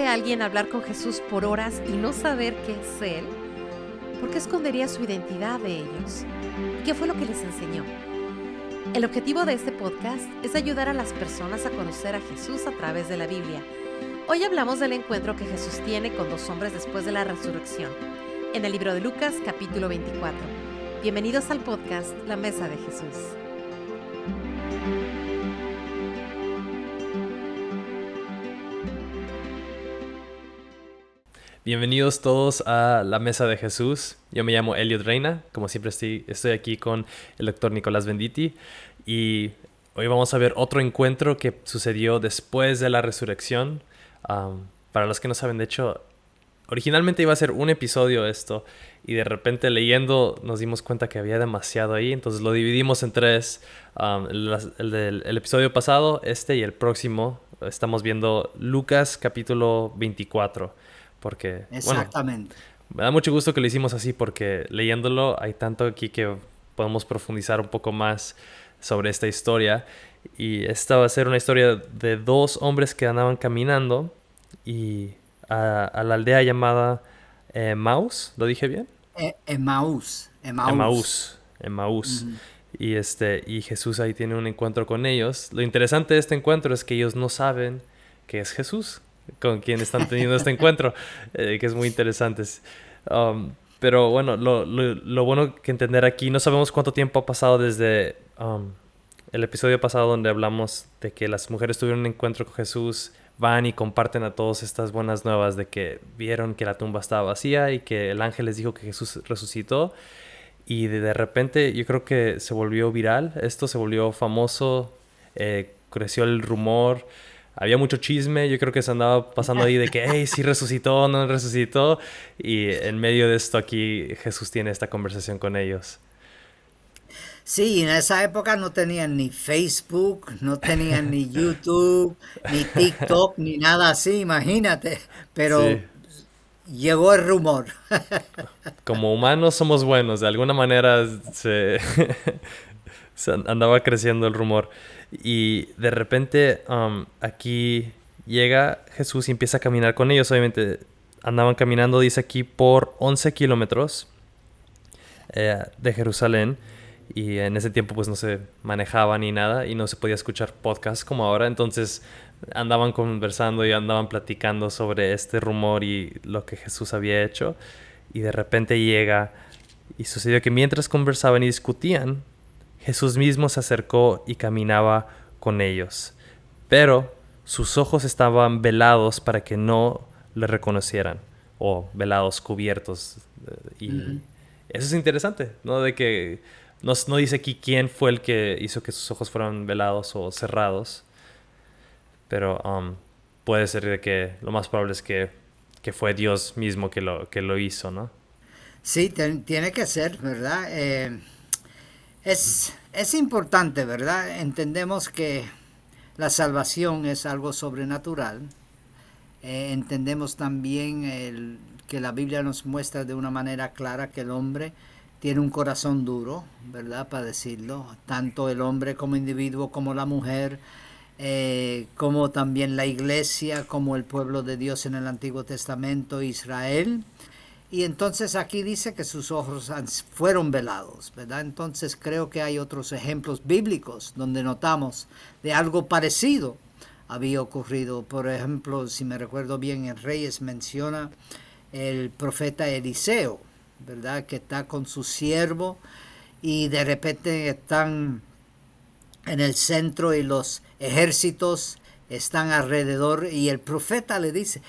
puede alguien hablar con Jesús por horas y no saber que es Él? ¿Por qué escondería su identidad de ellos? ¿Qué fue lo que les enseñó? El objetivo de este podcast es ayudar a las personas a conocer a Jesús a través de la Biblia. Hoy hablamos del encuentro que Jesús tiene con dos hombres después de la resurrección, en el libro de Lucas, capítulo 24. Bienvenidos al podcast La Mesa de Jesús. Bienvenidos todos a La Mesa de Jesús. Yo me llamo Elliot Reina. Como siempre estoy aquí con el doctor Nicolás Venditti. Y hoy vamos a ver otro encuentro que sucedió después de la resurrección. Para los que no saben, de hecho, originalmente iba a ser un episodio esto. Y de repente leyendo nos dimos cuenta que había demasiado ahí. Entonces lo dividimos en tres. El episodio pasado, este y el próximo. Estamos viendo Lucas capítulo 24. Porque, exactamente. Me da mucho gusto que lo hicimos así porque leyéndolo hay tanto aquí que podemos profundizar un poco más sobre esta historia. Y esta va a ser una historia de dos hombres que andaban caminando y a la aldea llamada Emaús. ¿Lo dije bien? Emaús. Uh-huh. Y Jesús ahí tiene un encuentro con ellos. Lo interesante de este encuentro es que ellos no saben que es Jesús con quien están teniendo este encuentro, que es muy interesante. Pero bueno, lo bueno que entender aquí, no sabemos cuánto tiempo ha pasado desde el episodio pasado donde hablamos de que las mujeres tuvieron un encuentro con Jesús, van y comparten a todos estas buenas nuevas de que vieron que la tumba estaba vacía y que el ángel les dijo que Jesús resucitó. Y de repente yo creo que se volvió viral, esto se volvió famoso, creció el rumor. Había mucho chisme, yo creo que se andaba pasando ahí de que, hey, sí resucitó, no resucitó. Y en medio de esto aquí Jesús tiene esta conversación con ellos. Sí, en esa época no tenían ni Facebook, no tenían ni YouTube, ni TikTok, ni nada así, imagínate. Sí. Pero llegó el rumor. Como humanos somos buenos, de alguna manera se andaba creciendo el rumor. Y de repente aquí llega Jesús y empieza a caminar con ellos. Obviamente andaban caminando, dice aquí, por 11 kilómetros de Jerusalén. Y en ese tiempo pues no se manejaba ni nada y no se podía escuchar podcast como ahora. Entonces andaban conversando y andaban platicando sobre este rumor y lo que Jesús había hecho. Y de repente llega y sucedió que mientras conversaban y discutían, Jesús mismo se acercó y caminaba con ellos, pero sus ojos estaban velados para que no le reconocieran, o velados, cubiertos. Y eso es interesante, ¿no? De que no dice aquí quién fue el que hizo que sus ojos fueran velados o cerrados, pero puede ser de que lo más probable es que fue Dios mismo que lo hizo, ¿no? Sí, tiene que ser, ¿verdad? Es importante, ¿verdad? Entendemos que la salvación es algo sobrenatural. Entendemos también que la Biblia nos muestra de una manera clara que el hombre tiene un corazón duro, ¿verdad? Para decirlo. Tanto el hombre como individuo, como la mujer, como también la iglesia, como el pueblo de Dios en el Antiguo Testamento, Israel. Y entonces aquí dice que sus ojos fueron velados, ¿verdad? Entonces creo que hay otros ejemplos bíblicos donde notamos de algo parecido había ocurrido. Por ejemplo, si me recuerdo bien, en Reyes menciona el profeta Eliseo, ¿verdad? Que está con su siervo y de repente están en el centro y los ejércitos están alrededor y el profeta le dice,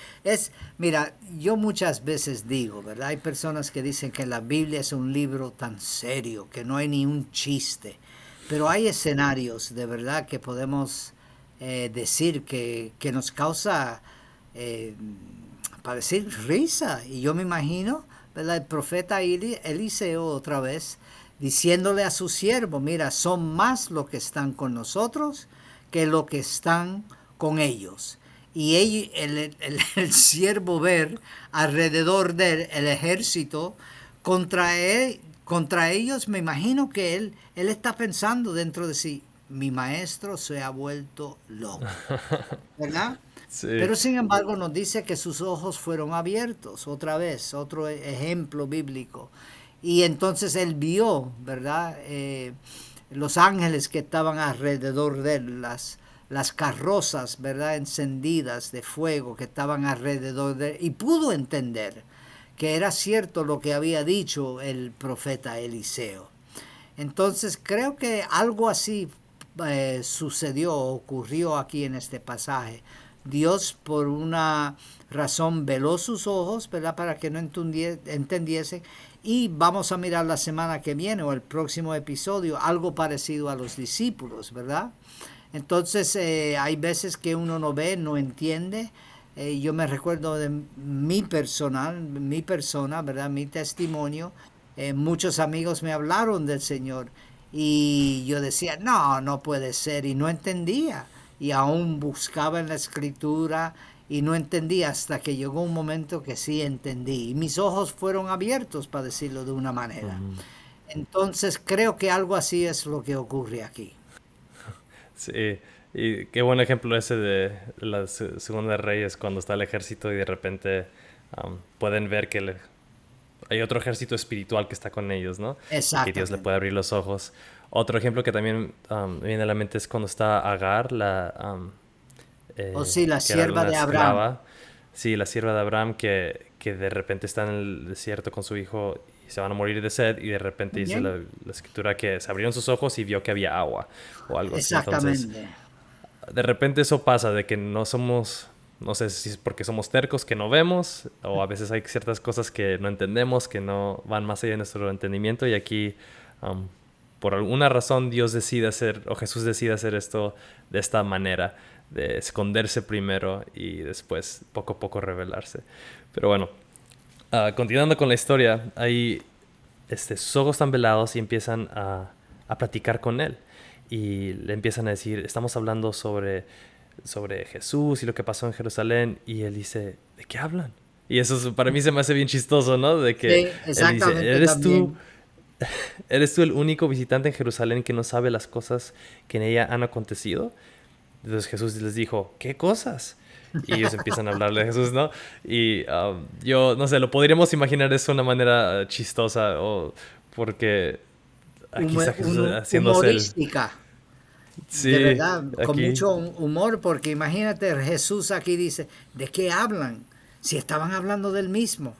mira, yo muchas veces digo, ¿verdad? Hay personas que dicen que la Biblia es un libro tan serio, que no hay ni un chiste, pero hay escenarios de verdad que podemos decir que nos causa, para decir, risa. Y yo me imagino, ¿verdad? El profeta Eliseo otra vez, diciéndole a su siervo, mira, son más los que están con nosotros que los que están con ellos. Y el siervo ver alrededor del ejército contra ellos, me imagino que él está pensando dentro de sí, mi maestro se ha vuelto loco, ¿verdad? Sí. Pero sin embargo nos dice que sus ojos fueron abiertos, otra vez, otro ejemplo bíblico. Y entonces él vio, ¿verdad? Los ángeles que estaban alrededor de él, las carrozas, ¿verdad? Encendidas de fuego que estaban alrededor de él. Y pudo entender que era cierto lo que había dicho el profeta Eliseo. Entonces creo que algo así sucedió, ocurrió aquí en este pasaje. Dios por una razón veló sus ojos, ¿verdad? Para que no entendiesen. Y vamos a mirar la semana que viene o el próximo episodio algo parecido a los discípulos, ¿verdad? Entonces hay veces que uno no ve, no entiende. Yo me recuerdo de mi persona, ¿verdad? Mi testimonio. Muchos amigos me hablaron del Señor y yo decía, no, no puede ser, y no entendía. Y aún buscaba en la escritura y no entendía hasta que llegó un momento que sí entendí. Y mis ojos fueron abiertos, para decirlo de una manera. Ujú. Entonces creo que algo así es lo que ocurre aquí. Sí, y qué buen ejemplo ese de la Segunda de Reyes, cuando está el ejército y de repente pueden ver que hay otro ejército espiritual que está con ellos, ¿no? Y que Dios le Exactamente. puede abrir los ojos. Otro ejemplo que también me viene a la mente es cuando está Agar, O sí, la que era sierva una de Abraham. esclava, sí, la sierva de Abraham, que de repente está en el desierto con su hijo y se van a morir de sed, y de repente Muy dice bien. la escritura que se abrieron sus ojos y vio que había agua o algo así. Entonces, Exactamente. de repente eso pasa, de que no somos, no sé si es porque somos tercos que no vemos, o a veces hay ciertas cosas que no entendemos, que no van más allá de nuestro entendimiento, y aquí, por alguna razón, Dios decide hacer, o Jesús decide hacer esto de esta manera, de esconderse primero y después poco a poco revelarse. Pero bueno, continuando con la historia, ahí sus ojos están velados y empiezan a platicar con él. Y le empiezan a decir, estamos hablando sobre Jesús y lo que pasó en Jerusalén. Y él dice, ¿de qué hablan? Y eso para mí se me hace bien chistoso, ¿no? De que Sí, él dice, exactamente también. ¿eres tú el único visitante en Jerusalén que no sabe las cosas que en ella han acontecido? Entonces Jesús les dijo, ¿qué cosas? Y ellos empiezan a hablarle de Jesús, ¿no? Y yo, no sé, lo podríamos imaginar de una manera chistosa, o porque aquí está Jesús haciéndose el... Humorística, de Sí, verdad, con aquí, mucho humor, porque imagínate, Jesús aquí dice, ¿de qué hablan? Si estaban hablando del mismo.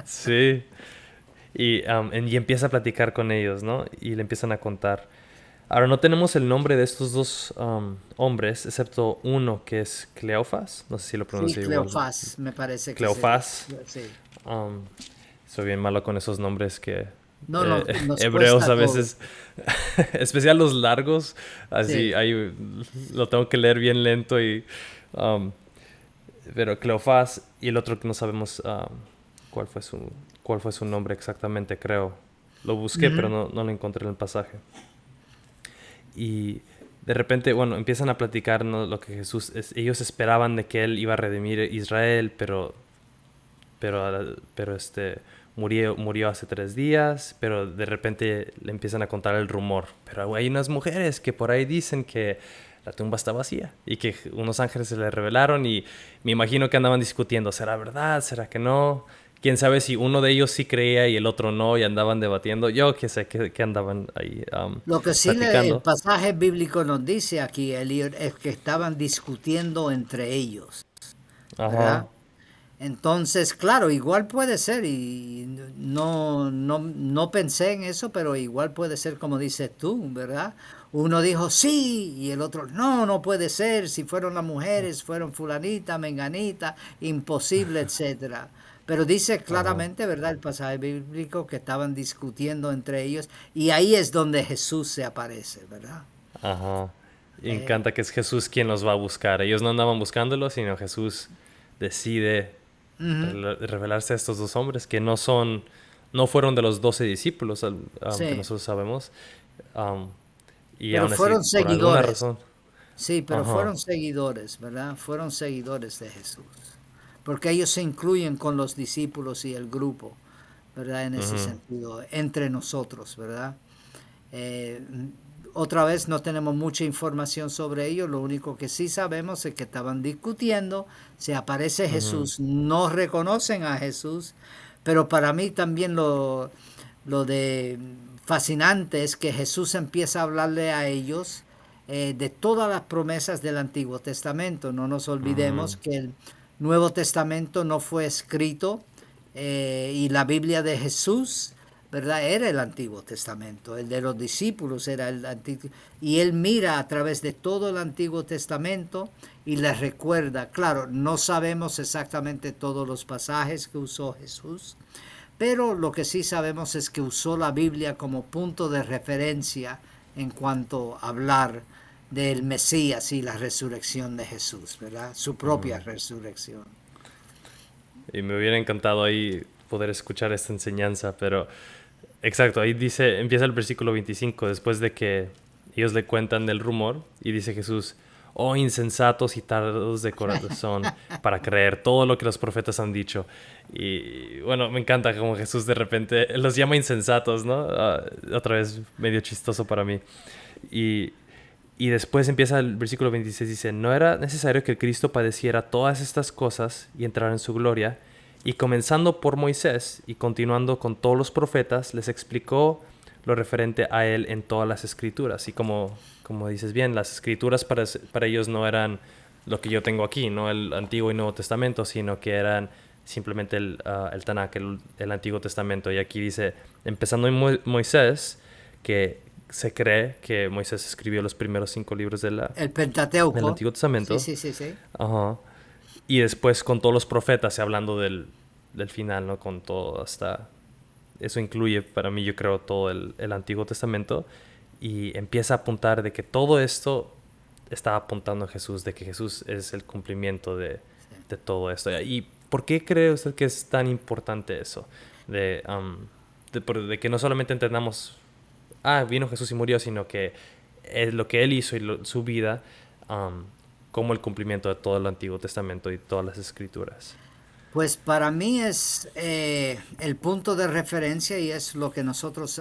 sí. Y empieza a platicar con ellos, ¿no? Y le empiezan a contar. Ahora, no tenemos el nombre de estos dos hombres, excepto uno que es Cleofas. No sé si lo Sí, pronuncio igual. Cleofás, me parece que se dice. Cleofás. Sí. Um, Soy bien malo con esos nombres que No, no, nos hebreos cuesta a todo. veces, especial los largos, así Sí. ahí lo tengo que leer bien lento um, pero Cleofás y el otro que no sabemos cuál fue su cuál fue su nombre exactamente, creo. Lo busqué, pero Ujú. no lo encontré en el pasaje. Y de repente, bueno, empiezan a platicar, ¿no? Lo que ellos esperaban de que él iba a redimir a Israel, pero murió hace 3 días, pero de repente le empiezan a contar el rumor. Pero hay unas mujeres que por ahí dicen que la tumba está vacía y que unos ángeles se le revelaron, y me imagino que andaban discutiendo, ¿será verdad? ¿Será que no? Quién sabe si uno de ellos sí creía y el otro no, y andaban debatiendo. Yo qué sé, que andaban ahí Lo que sí el platicando. pasaje bíblico nos dice aquí, Eliot, es que estaban discutiendo entre ellos, ¿verdad? Ajá. Entonces, claro, igual puede ser, y no pensé en eso, pero igual puede ser como dices tú, ¿verdad? Uno dijo sí y el otro no, no puede ser, si fueron las mujeres, fueron fulanita, menganita, imposible, etcétera. Pero dice Ajá. claramente, ¿verdad? El pasaje bíblico que estaban discutiendo entre ellos y ahí es donde Jesús se aparece, ¿verdad? Ajá. Y Eh, encanta que es Jesús quien los va a buscar. Ellos no andaban buscándolo, sino Jesús decide ujú, revelarse a estos dos hombres que no fueron de los 12 discípulos, que sí, nosotros sabemos. Um, y pero aún así, fueron por alguna seguidores. razón. Sí, pero Ajá. fueron seguidores, ¿verdad? Fueron seguidores de Jesús. Porque ellos se incluyen con los discípulos y el grupo, ¿verdad? En ese Ujú. sentido, entre nosotros, ¿verdad? Eh, otra vez no tenemos mucha información sobre ellos, lo único que sí sabemos es que estaban discutiendo, se aparece Jesús, no reconocen a Jesús, pero para mí también lo de fascinante es que Jesús empieza a hablarle a ellos de todas las promesas del Antiguo Testamento. No nos olvidemos que el Nuevo Testamento no fue escrito y la Biblia de Jesús, ¿verdad? Era el Antiguo Testamento, el de los discípulos era el Antiguo. Y él mira a través de todo el Antiguo Testamento y les recuerda. Claro, no sabemos exactamente todos los pasajes que usó Jesús, pero lo que sí sabemos es que usó la Biblia como punto de referencia en cuanto a hablar del Mesías y la resurrección de Jesús, ¿verdad? Su propia resurrección. Y me hubiera encantado ahí poder escuchar esta enseñanza, pero exacto, ahí dice, empieza el versículo 25, después de que ellos le cuentan del rumor, y dice Jesús: oh insensatos y tardos de corazón para creer todo lo que los profetas han dicho. Y bueno, me encanta como Jesús de repente los llama insensatos, ¿no? Otra vez medio chistoso para mí. Y después empieza el versículo 26, dice: no era necesario que el Cristo padeciera todas estas cosas y entrara en su gloria. Y comenzando por Moisés y continuando con todos los profetas, les explicó lo referente a él en todas las escrituras. Y como dices bien, las escrituras para ellos no eran lo que yo tengo aquí, no el Antiguo y Nuevo Testamento, sino que eran simplemente el Tanakh, el Antiguo Testamento. Y aquí dice, empezando en Moisés, que se cree que Moisés escribió los primeros 5 libros el Pentateuco del Antiguo Testamento. Sí. Ajá. Y después con todos los profetas, hablando del final, ¿no? Con todo hasta... Eso incluye para mí, yo creo, todo el Antiguo Testamento. Y empieza a apuntar de que todo esto está apuntando a Jesús, de que Jesús es el cumplimiento de todo esto. ¿Y por qué cree usted que es tan importante eso? De que no solamente entendamos, vino Jesús y murió, sino que es lo que Él hizo y su vida como el cumplimiento de todo el Antiguo Testamento y todas las Escrituras. Pues para mí es el punto de referencia y es lo que nosotros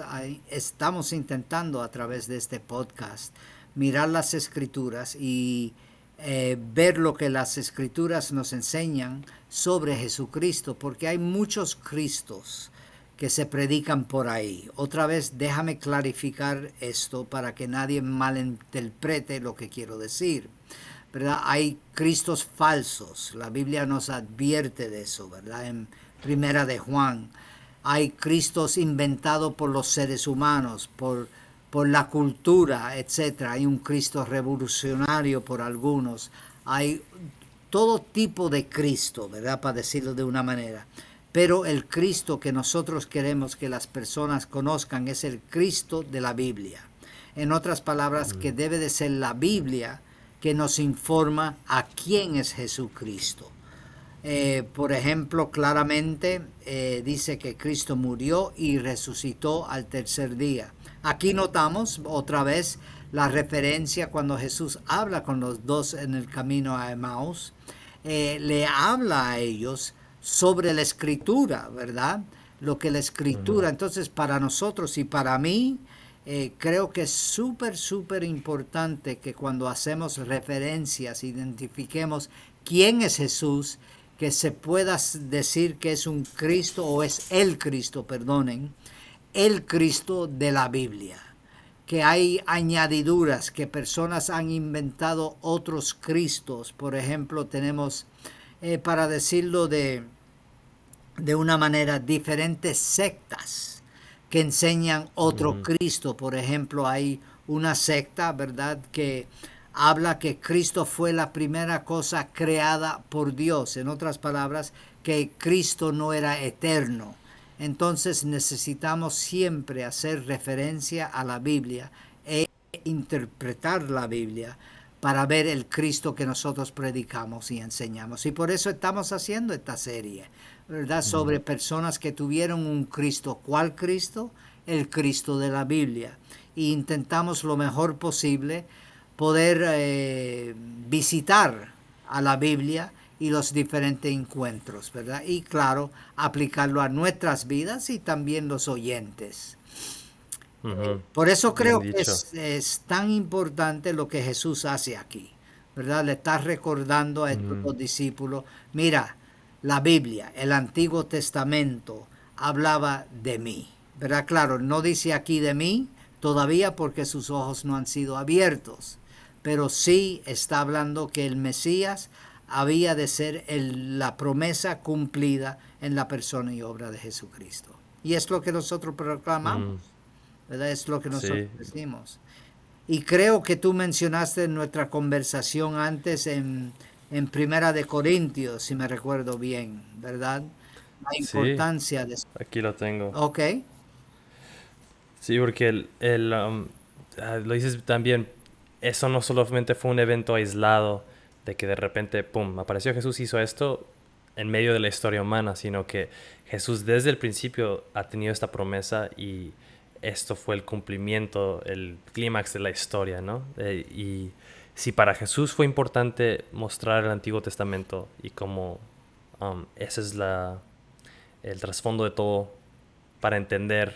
estamos intentando a través de este podcast, mirar las Escrituras y ver lo que las Escrituras nos enseñan sobre Jesucristo, porque hay muchos Cristos que se predican por ahí. Otra vez, déjame clarificar esto para que nadie malinterprete lo que quiero decir, ¿verdad? Hay cristos falsos, la Biblia nos advierte de eso, ¿verdad? En Primera de Juan, hay cristos inventados por los seres humanos, por la cultura, etc. Hay un Cristo revolucionario por algunos, hay todo tipo de Cristo, ¿verdad? Para decirlo de una manera. Pero el Cristo que nosotros queremos que las personas conozcan es el Cristo de la Biblia. En otras palabras, que debe de ser la Biblia que nos informa a quién es Jesucristo. Por ejemplo, claramente dice que Cristo murió y resucitó al tercer día. Aquí notamos otra vez la referencia cuando Jesús habla con los dos en el camino a Emaús. Le habla a ellos sobre la Escritura, ¿verdad? Lo que la Escritura, entonces para nosotros y para mí, creo que es súper importante que cuando hacemos referencias, identifiquemos quién es Jesús, que se pueda decir que es un Cristo o es el Cristo, perdonen, el Cristo de la Biblia. Que hay añadiduras, que personas han inventado otros Cristos. Por ejemplo, tenemos, para decirlo de una manera, diferentes sectas que enseñan otro Cristo. Por ejemplo, hay una secta, ¿verdad?, que habla que Cristo fue la primera cosa creada por Dios. En otras palabras, que Cristo no era eterno. Entonces necesitamos siempre hacer referencia a la Biblia e interpretar la Biblia para ver el Cristo que nosotros predicamos y enseñamos. Y por eso estamos haciendo esta serie, ¿verdad?, sobre personas que tuvieron un Cristo. ¿Cuál Cristo? El Cristo de la Biblia. Y intentamos lo mejor posible poder visitar a la Biblia y los diferentes encuentros, ¿verdad? Y claro, aplicarlo a nuestras vidas y también los oyentes. Ujú. Por eso Bien creo que dicho. es tan importante lo que Jesús hace aquí, ¿verdad? Le está recordando a estos Ujú. dos discípulos, mira, la Biblia, el Antiguo Testamento, hablaba de mí, ¿verdad? Claro, no dice aquí de mí todavía porque sus ojos no han sido abiertos, pero sí está hablando que el Mesías había de ser la promesa cumplida en la persona y obra de Jesucristo. Y es lo que nosotros proclamamos, Mm, ¿verdad? Es lo que nosotros sí, decimos. Y creo que tú mencionaste en nuestra conversación antes en Primera de Corintios, si me recuerdo bien, ¿verdad? La sí, importancia de... aquí lo tengo. Ok. Sí, porque lo dices también, eso no solamente fue un evento aislado de que de repente, pum, apareció Jesús, hizo esto en medio de la historia humana, sino que Jesús desde el principio ha tenido esta promesa y esto fue el cumplimiento, el clímax de la historia, ¿no? Y si para Jesús fue importante mostrar el Antiguo Testamento y como ese es el trasfondo de todo para entender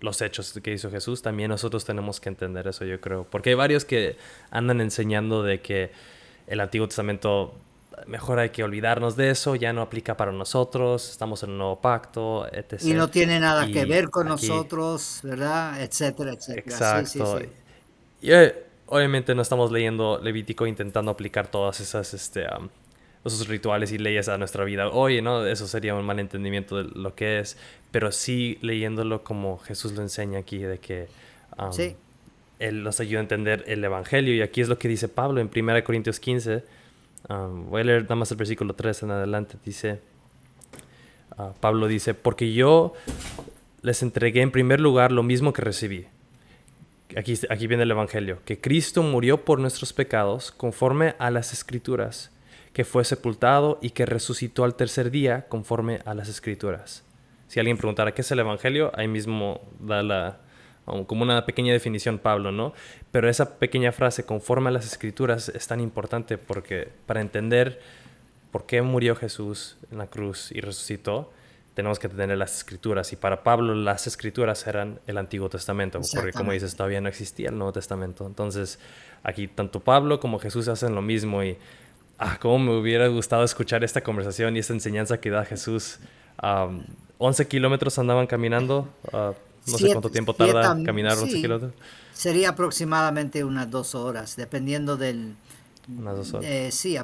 los hechos que hizo Jesús, también nosotros tenemos que entender eso, yo creo. Porque hay varios que andan enseñando de que el Antiguo Testamento, mejor hay que olvidarnos de eso, ya no aplica para nosotros, estamos en un nuevo pacto, Y etc. no tiene nada que Y ver con aquí, nosotros, ¿verdad? Etcétera, etcétera. Sí, sí, exacto. sí. Y obviamente no estamos leyendo Levítico intentando aplicar todas esas esos rituales y leyes a nuestra vida. Oye, ¿no? Eso sería un mal entendimiento de lo que es, pero sí leyéndolo como Jesús lo enseña aquí, de que um, Sí. Él nos ayuda a entender el Evangelio. Y aquí es lo que dice Pablo en 1 Corintios 15. Voy a leer nada más el versículo 3 en adelante. Dice, Pablo dice, porque yo les entregué en primer lugar lo mismo que recibí. Aquí viene el Evangelio, que Cristo murió por nuestros pecados conforme a las Escrituras, que fue sepultado y que resucitó al tercer día conforme a las Escrituras. Si alguien preguntara qué es el Evangelio, ahí mismo da como una pequeña definición Pablo, ¿no? Pero esa pequeña frase, conforme a las Escrituras, es tan importante porque para entender por qué murió Jesús en la cruz y resucitó, tenemos que tener las escrituras. Y para Pablo las escrituras eran el Antiguo Testamento, porque como dices, Exactamente. todavía no existía el Nuevo Testamento. Entonces, aquí tanto Pablo como Jesús hacen lo mismo y cómo me hubiera gustado escuchar esta conversación y esta enseñanza que da Jesús. 11 kilómetros andaban caminando, no sé cuánto tiempo tarda caminar 11 Sí, kilómetros, sería aproximadamente unas 2 horas, dependiendo del... unas 2 horas sí,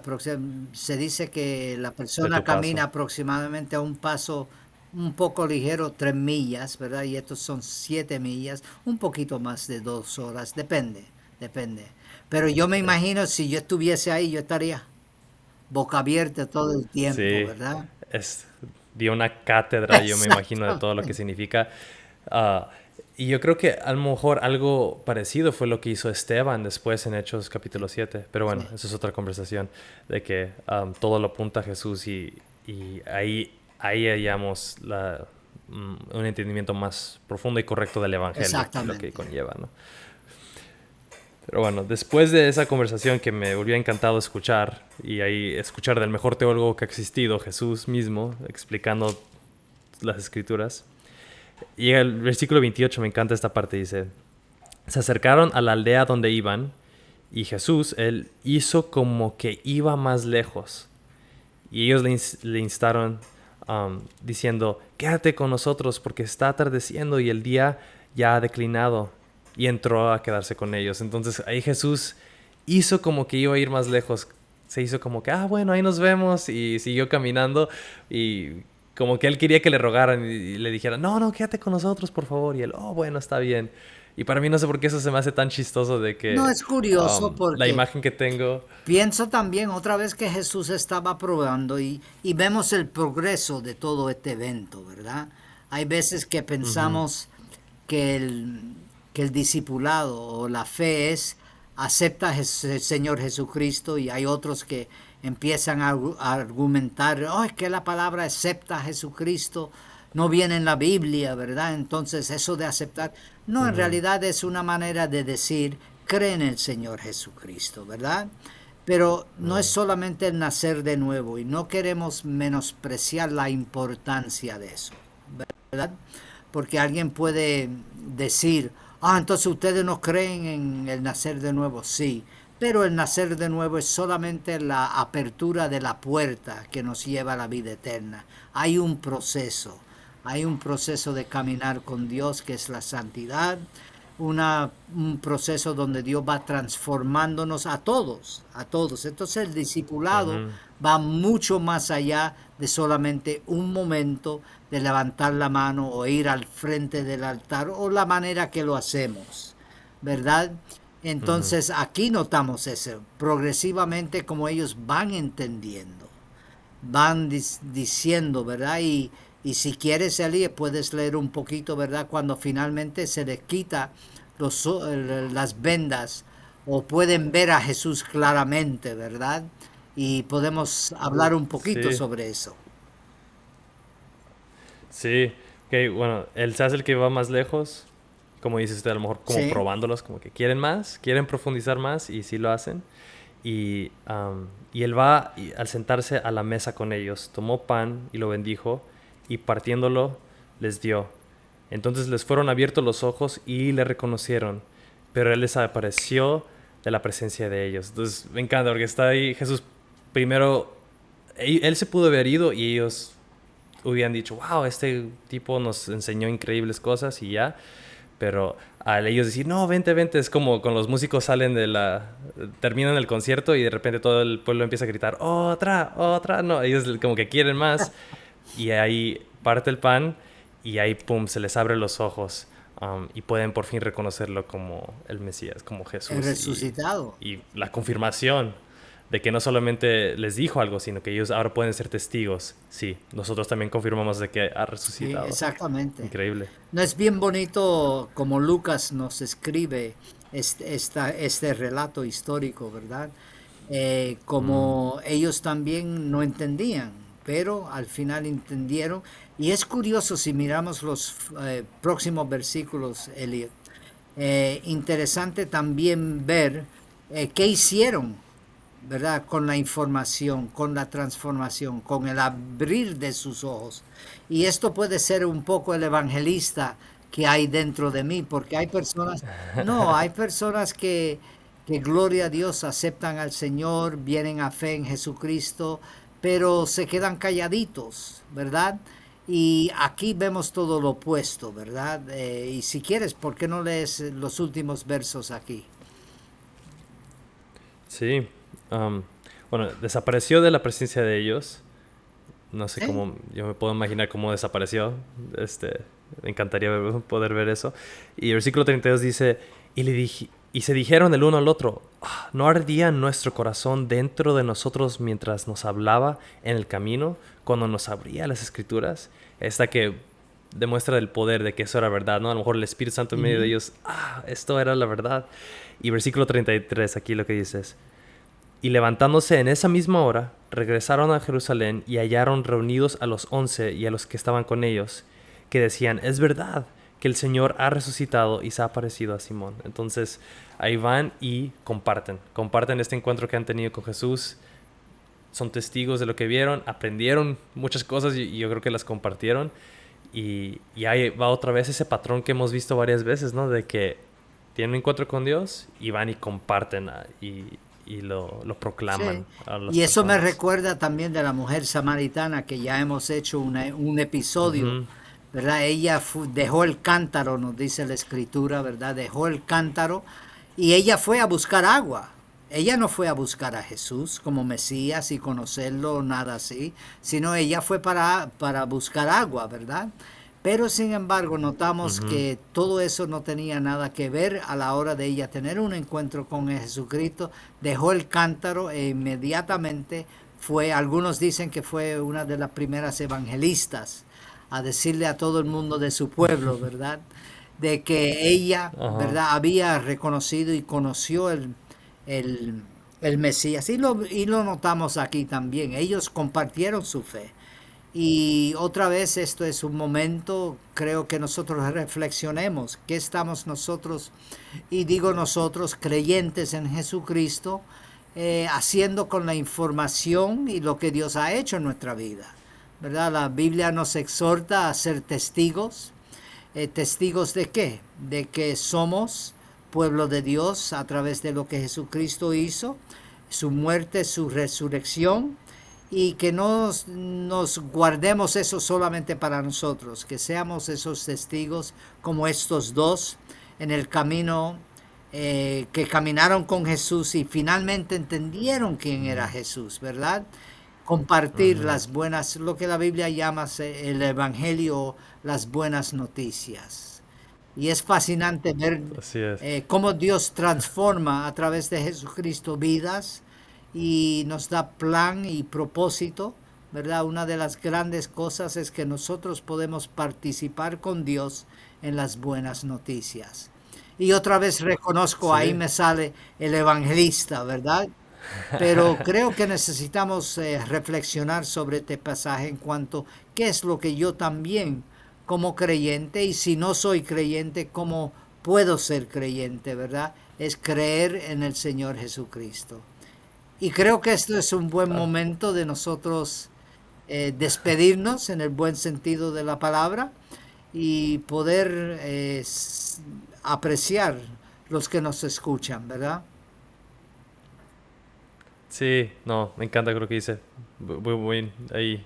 se dice que la de persona tu camina paso. aproximadamente a un paso un poco ligero, 3 millas, ¿verdad? Y estos son 7 millas, un poquito más de 2 horas, depende, depende. Pero yo me Sí, imagino si yo estuviese ahí, yo estaría boca abierta todo el tiempo, sí, ¿verdad? es, dio una cátedra, yo me imagino, de todo lo que Exactamente. significa. Ah, y yo creo que a lo mejor algo parecido fue lo que hizo Esteban después en Hechos capítulo 7. Pero bueno, Sí, eso es otra conversación, de que todo lo apunta a Jesús y ahí hallamos un entendimiento más profundo y correcto del Evangelio y lo que exactamente. conlleva, ¿no? Pero bueno, después de esa conversación que me volvió encantado escuchar, y ahí escuchar del mejor teólogo que ha existido, Jesús mismo, explicando las escrituras, llega el versículo 28, me encanta esta parte, dice, se acercaron a la aldea donde iban, y Jesús, él hizo como que iba más lejos, y ellos le instaron diciendo, quédate con nosotros porque está atardeciendo y el día ya ha declinado. Y entró a quedarse con ellos. Entonces ahí Jesús hizo como que iba a ir más lejos. Se hizo como que, bueno, ahí nos vemos. Y siguió caminando. Y como que él quería que le rogaran y le dijeran, no, no, quédate con nosotros, por favor. Y él, bueno, está bien. Y para mí no sé por qué eso se me hace tan chistoso de No, que es curioso la porque imagen que tengo... pienso también otra vez que Jesús estaba probando y vemos el progreso de todo este evento, ¿verdad? Hay veces que Ujú, pensamos que el discipulado o la fe es acepta al Señor Jesucristo y hay otros que empiezan a argumentar, oh, es que la palabra acepta a Jesucristo no viene en la Biblia, ¿verdad? Entonces eso de aceptar, no, en ujú, realidad es una manera de decir, cree en el Señor Jesucristo, ¿verdad? Pero no es ujú, solamente el nacer de nuevo y no queremos menospreciar la importancia de eso, ¿verdad? porque alguien puede decir, entonces ustedes no creen en el nacer de nuevo. Sí, pero el nacer de nuevo es solamente la apertura de la puerta que nos lleva a la vida eterna. Hay un proceso de caminar con Dios que es la santidad, un proceso donde Dios va transformándonos a todos, a todos. Entonces el discipulado Ujú, va mucho más allá de solamente un momento de levantar la mano o ir al frente del altar o la manera que lo hacemos, ¿verdad? ujú. Entonces aquí notamos eso, progresivamente como ellos van entendiendo, van diciendo, ¿verdad? Y si quieres salir, puedes leer un poquito, ¿verdad? Cuando finalmente se les quita las vendas o pueden ver a Jesús claramente, ¿verdad? Y podemos hablar un poquito Sí, sobre eso. sí. Ok, bueno, él se hace el que va más lejos. Como dice usted, a lo mejor como Sí, probándolos, como que quieren más, quieren profundizar más y sí lo hacen. Y él va y al sentarse a la mesa con ellos, tomó pan y lo bendijo y partiéndolo les dio. Entonces les fueron abiertos los ojos y le reconocieron, pero él desapareció de la presencia de ellos. Entonces me encanta porque está ahí Jesús primero, él se pudo haber ido y ellos hubieran dicho, wow, este tipo nos enseñó increíbles cosas y ya. Pero al ellos decir, no, vente, vente, es como con los músicos salen terminan el concierto y de repente todo el pueblo empieza a gritar, otra, otra, no, ellos como que quieren más y ahí parte el pan y ahí, pum, se les abre los ojos y pueden por fin reconocerlo como el Mesías, como el Jesús resucitado. y la confirmación de que no solamente les dijo algo, sino que ellos ahora pueden ser testigos. Sí, nosotros también confirmamos de que ha Sí, resucitado. exactamente. Increíble. No es bien bonito como Lucas nos escribe este relato histórico, ¿verdad? Mm, Como ellos también no entendían, pero al final entendieron. Y es curioso si miramos los próximos versículos, Elliot. Interesante también ver qué hicieron, ¿verdad? Con la información, con la transformación, con el abrir de sus ojos. Y esto puede ser un poco el evangelista que hay dentro de mí, porque hay personas, no, hay personas que gloria a Dios, aceptan al Señor, vienen a fe en Jesucristo, pero se quedan calladitos, ¿verdad? Y aquí vemos todo lo opuesto, ¿verdad? Y si quieres, ¿por qué no lees los últimos versos aquí? sí. am, bueno, desapareció de la presencia de ellos. No sé ¿Eh? cómo, yo me puedo imaginar cómo desapareció. Me encantaría poder ver eso. Y el versículo 32 dice, y se dijeron el uno al otro, "Ah, ¿no ardía nuestro corazón dentro de nosotros mientras nos hablaba en el camino, cuando nos abría las escrituras?" Esta que demuestra el poder de que eso era verdad, ¿no? A lo mejor el Espíritu Santo en medio de Ujú. ellos, esto era la verdad. Y versículo 33, aquí lo que dice es, y levantándose en esa misma hora, regresaron a Jerusalén y hallaron reunidos a los 11 y a los que estaban con ellos, que decían, es verdad que el Señor ha resucitado y se ha aparecido a Simón. Entonces ahí van y comparten este encuentro que han tenido con Jesús, son testigos de lo que vieron, aprendieron muchas cosas y yo creo que las compartieron. Y ahí va otra vez ese patrón que hemos visto varias veces, ¿no? De que tienen un encuentro con Dios y van y comparten y lo Sí. proclaman a las Y eso me personas. recuerda también de la mujer samaritana que ya hemos hecho un episodio, Ujú, ¿verdad? Ella dejó el cántaro, nos dice la escritura, ¿verdad? Dejó el cántaro y ella fue a buscar agua. Ella no fue a buscar a Jesús como Mesías y conocerlo, nada así, sino ella fue para buscar agua, ¿verdad? Pero sin embargo notamos ujú. que todo eso no tenía nada que ver a la hora de ella tener un encuentro con Jesucristo. Dejó el cántaro e inmediatamente fue, algunos dicen que fue una de las primeras evangelistas a decirle a todo el mundo de su pueblo, ¿verdad? De que ella, Ajá. ¿verdad? Había reconocido y conoció el, el Mesías. Y lo notamos aquí también. Ellos compartieron su fe. Y otra vez esto es un momento, creo que nosotros reflexionemos, qué estamos nosotros, y digo nosotros, creyentes en Jesucristo, haciendo con la información y lo que Dios ha hecho en nuestra vida. ¿Verdad? La Biblia nos exhorta a ser testigos, testigos de qué? De que somos pueblo de Dios a través de lo que Jesucristo hizo, su muerte, su resurrección, y que no nos guardemos eso solamente para nosotros, que seamos esos testigos como estos dos en el camino, que caminaron con Jesús y finalmente entendieron quién era Jesús, ¿verdad? Compartir las buenas, lo que la Biblia llama el Evangelio, las buenas noticias. Y es fascinante ver Así es. cómo Dios transforma a través de Jesucristo vidas y nos da plan y propósito, ¿verdad? Una de las grandes cosas es que nosotros podemos participar con Dios en las buenas noticias. Y otra vez reconozco, Sí. ahí me sale el evangelista, ¿verdad? Pero creo que necesitamos reflexionar sobre este pasaje en cuanto qué es lo que yo también como creyente, y si no soy creyente, cómo puedo ser creyente, ¿verdad? Es creer en el Señor Jesucristo. Y creo que esto es un buen momento de nosotros despedirnos en el buen sentido de la palabra y poder apreciar los que nos escuchan, ¿verdad? Sí, no, me encanta lo que dice. Muy buen ahí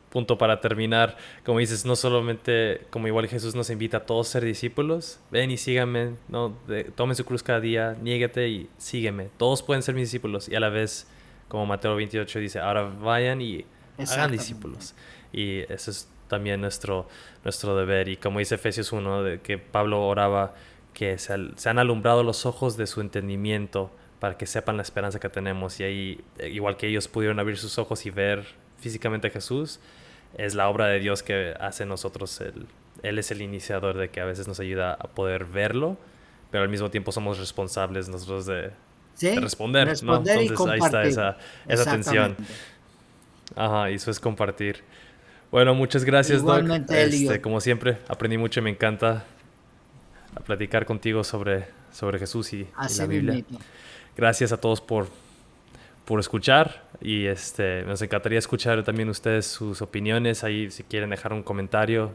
punto para terminar. Como dices, no solamente como igual Jesús nos invita a todos a ser discípulos, ven y síganme, no, tomen su cruz cada día, niégate y sígueme. Todos pueden ser mis discípulos y a la vez, como Mateo 28 dice, ahora vayan y hagan discípulos. Y eso es también nuestro deber. Y como dice Efesios 1, de que Pablo oraba que se han alumbrado los ojos de su entendimiento para que sepan la esperanza que tenemos. Y ahí, igual que ellos pudieron abrir sus ojos y ver físicamente a Jesús, es la obra de Dios que hace en nosotros. Él es el iniciador de que a veces nos ayuda a poder verlo, pero al mismo tiempo somos responsables nosotros de responder, ¿no? Entonces ahí está esa tensión. Ajá, y eso es compartir. Bueno, muchas gracias, igualmente, Doc. Como siempre, aprendí mucho y me encanta platicar contigo sobre Jesús y la Biblia. Mismo. Gracias a todos por escuchar y nos encantaría escuchar también ustedes sus opiniones. Ahí si quieren dejar un comentario,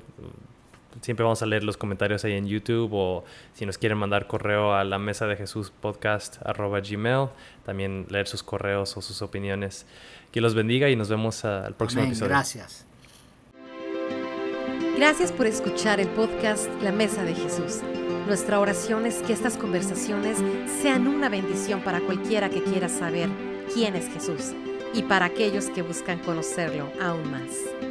siempre vamos a leer los comentarios ahí en YouTube, o si nos quieren mandar correo a la mesa de Jesús podcast@gmail, también leer sus correos o sus opiniones. Que los bendiga y nos vemos al próximo episodio. Gracias. Gracias por escuchar el podcast La Mesa de Jesús. Nuestra oración es que estas conversaciones sean una bendición para cualquiera que quiera saber quién es Jesús y para aquellos que buscan conocerlo aún más.